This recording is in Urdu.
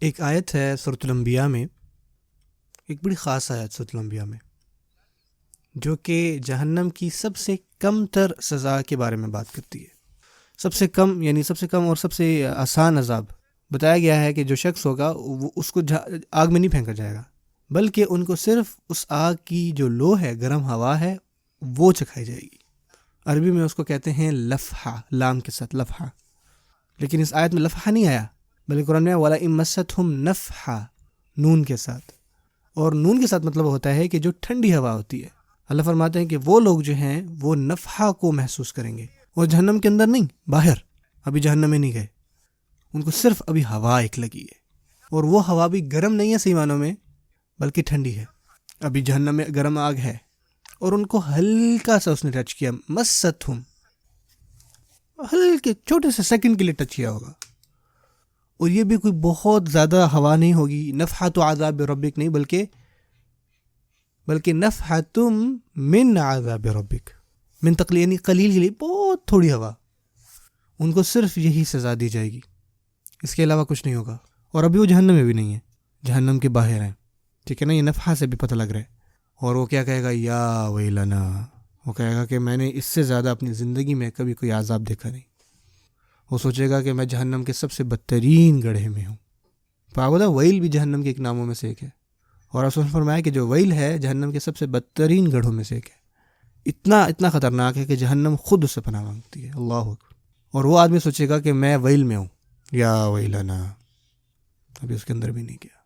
ایک آیت ہے سورۃ الانبیاء میں، ایک بڑی خاص آیت سورۃ الانبیاء میں، جو کہ جہنم کی سب سے کم تر سزا کے بارے میں بات کرتی ہے۔ سب سے کم یعنی سب سے کم اور سب سے آسان عذاب بتایا گیا ہے کہ جو شخص ہوگا وہ اس کو آگ میں نہیں پھینکا جائے گا، بلکہ ان کو صرف اس آگ کی جو لو ہے، گرم ہوا ہے، وہ چکھائی جائے گی۔ عربی میں اس کو کہتے ہیں لفحہ، لام کے ساتھ لفحہ، لیکن اس آیت میں لفحہ نہیں آیا، بلکہ قرآن میں وَلَئِن مَسَّتْهُمْ نَفْحَةٌ، نون کے ساتھ، اور نون کے ساتھ مطلب ہوتا ہے کہ جو ٹھنڈی ہوا ہوتی ہے۔ اللہ فرماتے ہیں کہ وہ لوگ جو ہیں وہ نفحہ کو محسوس کریں گے، اور جہنم کے اندر نہیں، باہر، ابھی جہنم میں نہیں گئے، ان کو صرف ابھی ہوا ایک لگی ہے، اور وہ ہوا بھی گرم نہیں ہے صحیح معنوں میں، بلکہ ٹھنڈی ہے۔ ابھی جہنم میں گرم آگ ہے، اور ان کو ہلکا سا اس نے ٹچ کیا، مستہم، ہلکے چھوٹے سے سیکنڈ کے لیے ٹچ کیا ہوگا، اور یہ بھی کوئی بہت زیادہ ہوا نہیں ہوگی، نفحۃ عذاب ربک نہیں، بلکہ نفحۃ من عذاب ربک، من تقلیل یعنی قلیل کے لیے بہت تھوڑی ہوا، ان کو صرف یہی سزا دی جائے گی، اس کے علاوہ کچھ نہیں ہوگا۔ اور ابھی وہ جہنم میں بھی نہیں ہے، جہنم کے باہر ہیں، ٹھیک ہے نا، یہ نفحہ سے بھی پتہ لگ رہا ہے۔ اور وہ کیا کہے گا، یا ویلنا، وہ کہے گا کہ میں نے اس سے زیادہ اپنی زندگی میں کبھی کوئی عذاب دیکھا نہیں۔ وہ سوچے گا کہ میں جہنم کے سب سے بدترین گڑھے میں ہوں۔ پاگودا ویل بھی جہنم کے ایک ناموں میں سے ایک ہے، اور رسول نے فرمایا کہ جو ویل ہے جہنم کے سب سے بدترین گڑھوں میں سے ایک ہے، اتنا خطرناک ہے کہ جہنم خود اس سے پناہ مانگتی ہے۔ اللہ اکبر۔ اور وہ آدمی سوچے گا کہ میں ویل میں ہوں، یا ویلنا، ابھی اس کے اندر بھی نہیں گیا۔